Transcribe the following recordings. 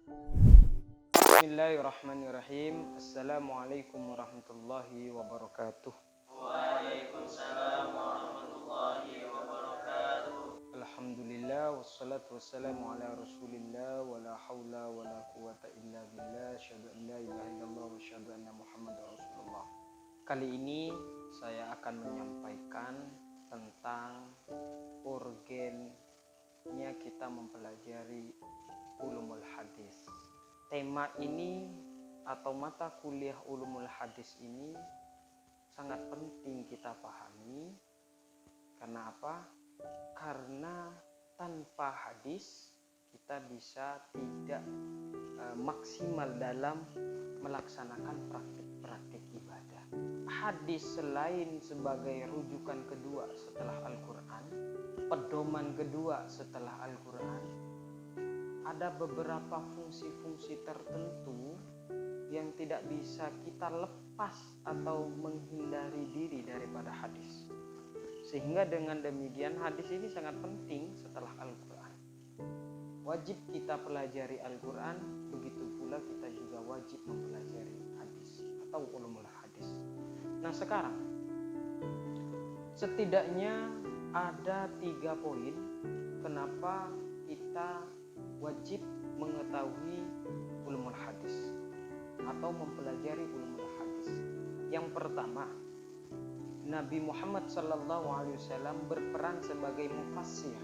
Bismillahirrahmanirrahim. Assalamualaikum warahmatullahi wabarakatuh. Waalaikumsalam warahmatullahi wabarakatuh. Alhamdulillah wassalatu wassalamu ala Rasulillah wala haula wala quwata illa billah. Asyhadu an la ilaha illallah wa asyhadu anna Muhammadar Rasulullah. Kali ini saya akan menyampaikan tentang urgennya kita mempelajari ulumul hadis. Tema ini atau mata kuliah ulumul hadis ini sangat penting kita pahami. Karena apa? Karena tanpa hadis kita bisa tidak maksimal dalam melaksanakan praktik-praktik ibadah. Hadis selain sebagai rujukan kedua setelah Al-Quran, pedoman kedua setelah Al-Quran, ada beberapa fungsi-fungsi tertentu yang tidak bisa kita lepas atau menghindari diri daripada hadis. Sehingga dengan demikian hadis ini sangat penting setelah Al-Quran. Wajib kita pelajari Al-Quran, begitu pula kita juga wajib mempelajari hadis atau ulumul hadis. Nah sekarang, setidaknya ada 3 poin kenapa kita wajib mengetahui ulumul hadis atau mempelajari ulumul hadis. Yang pertama, Nabi Muhammad SAW berperan sebagai mufassir,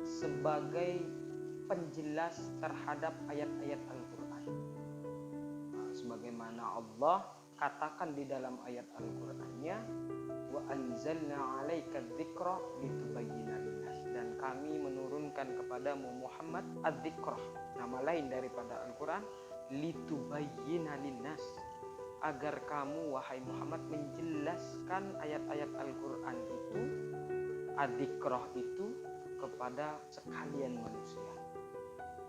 sebagai penjelas terhadap ayat-ayat Al-Quran. Sebagaimana Allah katakan di dalam ayat Al-Qurannya, wa anzalna 'alaika dzikra litubayyana linnas, dan kami menurunkan kepadamu Muhammad adz-dzikrah, nama lain daripada Al-Quran, litubayyana linnas, agar kamu wahai Muhammad menjelaskan ayat-ayat Al-Quran itu, adz-dzikrah itu, kepada sekalian manusia.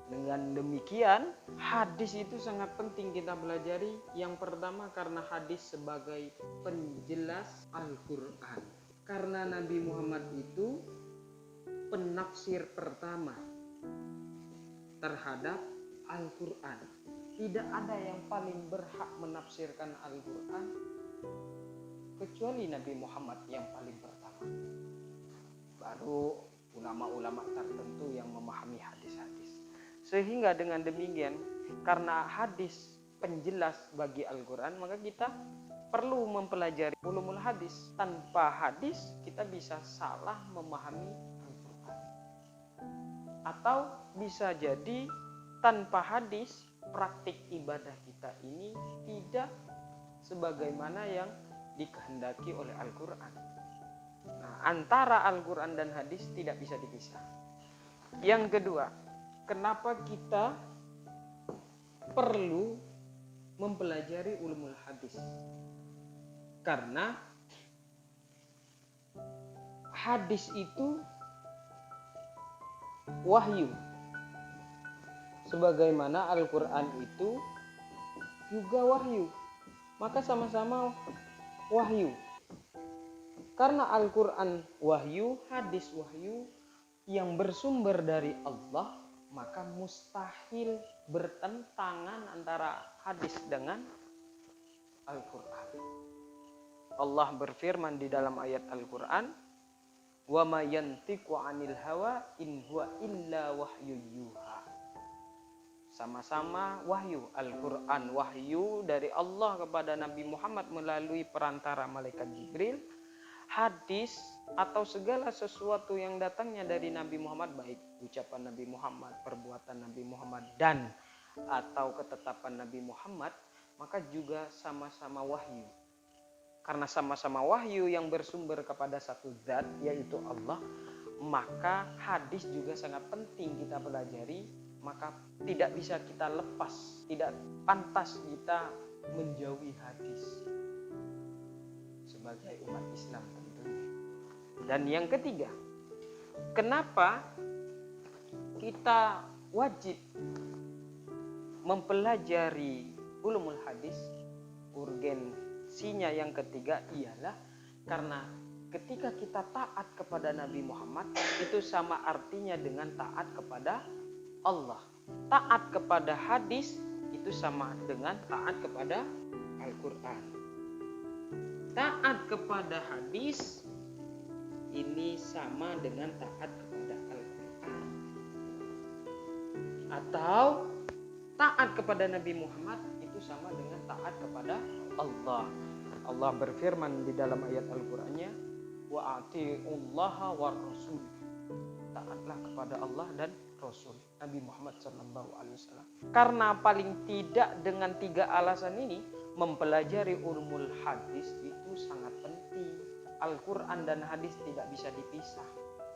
Dengan demikian, hadis itu sangat penting kita pelajari. Yang pertama karena hadis sebagai penjelas Al-Quran. Karena Nabi Muhammad itu penafsir pertama terhadap Al-Quran. Tidak ada yang paling berhak menafsirkan Al-Quran kecuali Nabi Muhammad yang paling pertama. Baru ulama-ulama tertentu yang memahami hadis-hadis. Sehingga dengan demikian, karena hadis penjelas bagi Al-Quran, maka kita perlu mempelajari ulumul hadis. Tanpa hadis kita bisa salah memahami Al-Quran. Atau bisa jadi tanpa hadis praktik ibadah kita ini tidak sebagaimana yang dikehendaki oleh Al-Quran. Nah, antara Al-Quran dan hadis tidak bisa dipisah. Yang kedua, kenapa kita perlu mempelajari ulumul hadis? Karena hadis itu wahyu, sebagaimana Al-Quran itu juga wahyu. Maka sama-sama wahyu. Karena Al-Quran wahyu, hadis wahyu yang bersumber dari Allah, maka mustahil bertentangan antara hadis dengan Al-Quran. Allah berfirman di dalam ayat Al-Quran, wa ma yantiqu 'anil hawa in huwa illa wahyu yuha. Sama-sama wahyu. Al-Quran wahyu dari Allah kepada Nabi Muhammad melalui perantara malaikat Jibril. Hadis atau segala sesuatu yang datangnya dari Nabi Muhammad, baik ucapan Nabi Muhammad, perbuatan Nabi Muhammad, dan atau ketetapan Nabi Muhammad, maka juga sama-sama wahyu. Karena sama-sama wahyu yang bersumber kepada satu zat, yaitu Allah, maka hadis juga sangat penting kita pelajari. Maka tidak bisa kita lepas, tidak pantas kita menjauhi hadis sebagai umat Islam tentunya. Dan yang ketiga, kenapa kita wajib mempelajari ulumul hadis? Urgensinya yang ketiga ialah karena ketika kita taat kepada Nabi Muhammad, itu sama artinya dengan taat kepada Allah. Taat kepada hadis itu sama dengan taat kepada Al-Quran. Taat kepada hadis ini sama dengan taat kepada Al-Quran. Atau taat kepada Nabi Muhammad itu sama dengan taat kepada Allah. Allah berfirman di dalam ayat Al-Qur'annya, wa atiullaha war rasul. Taatlah kepada Allah dan Rasul Nabi Muhammad SAW. Karena paling tidak dengan 3 alasan ini, mempelajari ulumul hadis itu sangat penting. Al-Quran dan hadis tidak bisa dipisah.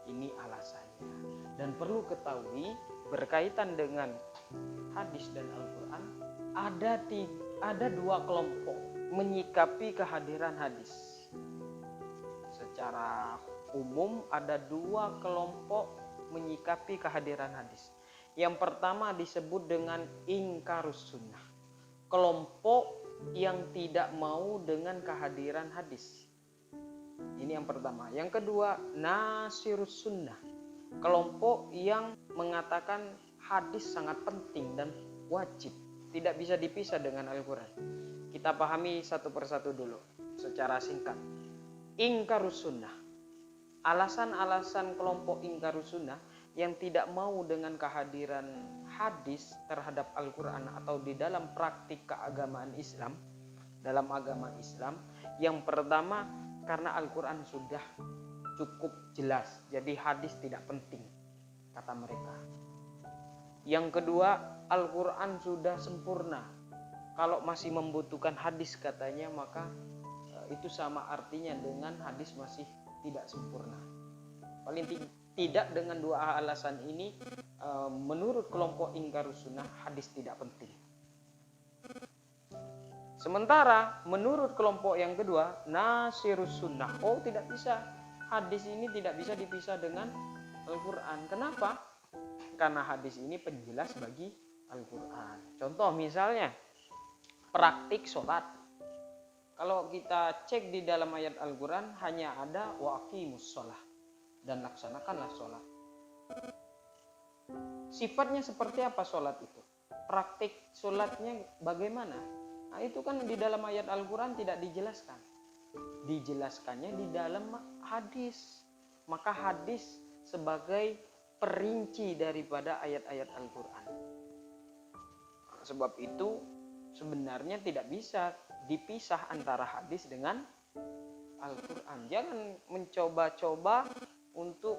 Ini alasannya. Dan perlu ketahui berkaitan dengan hadis dan Al-Quran, ada 2 kelompok menyikapi kehadiran hadis. Secara umum ada 2 kelompok menyikapi kehadiran hadis. Yang pertama disebut dengan ingkarus sunnah, kelompok yang tidak mau dengan kehadiran hadis. Ini yang pertama. Yang kedua, nasirus sunnah, kelompok yang mengatakan hadis sangat penting dan wajib, tidak bisa dipisah dengan Al-Quran. Kita pahami satu persatu dulu secara singkat. Ingkarus sunnah, alasan-alasan kelompok ingkarus sunnah yang tidak mau dengan kehadiran hadis terhadap Al-Quran atau di dalam praktik keagamaan Islam, dalam agama Islam. Yang pertama, karena Al-Quran sudah cukup jelas, jadi hadis tidak penting, kata mereka. Yang kedua, Al-Quran sudah sempurna, kalau masih membutuhkan hadis katanya, maka itu sama artinya dengan hadis masih tidak sempurna. Paling tidak dengan 2 alasan ini, menurut kelompok ingkarus sunnah, hadis tidak penting. Sementara menurut kelompok yang kedua, nasirus sunnah, tidak bisa, hadis ini tidak bisa dipisah dengan Al-Quran. Kenapa? Karena hadis ini penjelas bagi Al-Quran. Contoh misalnya praktik sholat. Kalau kita cek di dalam ayat Al-Quran hanya ada waqimus sholah, dan laksanakanlah sholat. Sifatnya seperti apa sholat itu? Praktik sholatnya bagaimana? Nah, itu kan di dalam ayat Al-Quran tidak dijelaskan. Dijelaskannya di dalam hadis. Maka hadis sebagai perinci daripada ayat-ayat Al-Quran. Sebab itu sebenarnya tidak bisa dipisah antara hadis dengan Al-Quran. Jangan mencoba-coba untuk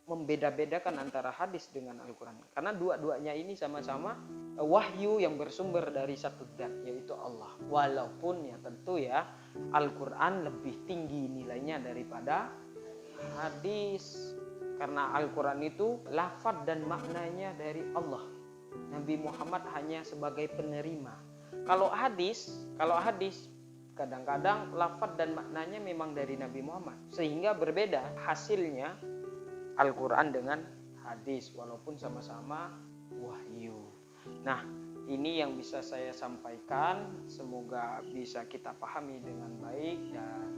membeda-bedakan antara hadis dengan Al-Quran. Karena dua-duanya ini sama-sama wahyu yang bersumber dari satu zat, yaitu Allah. Walaupun ya tentu ya Al-Quran lebih tinggi nilainya daripada hadis. Karena Al-Quran itu lafaz dan maknanya dari Allah. Nabi Muhammad hanya sebagai penerima. Kalau hadis kadang-kadang lafaz dan maknanya memang dari Nabi Muhammad, sehingga berbeda hasilnya Al-Quran dengan hadis, walaupun sama-sama wahyu. Nah, ini yang bisa saya sampaikan. Semoga bisa kita pahami dengan baik dan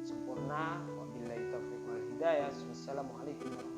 sempurna. Wabillahi taufiq wal hidayah. Wassalamualaikum warahmatullahi wabarakatuh.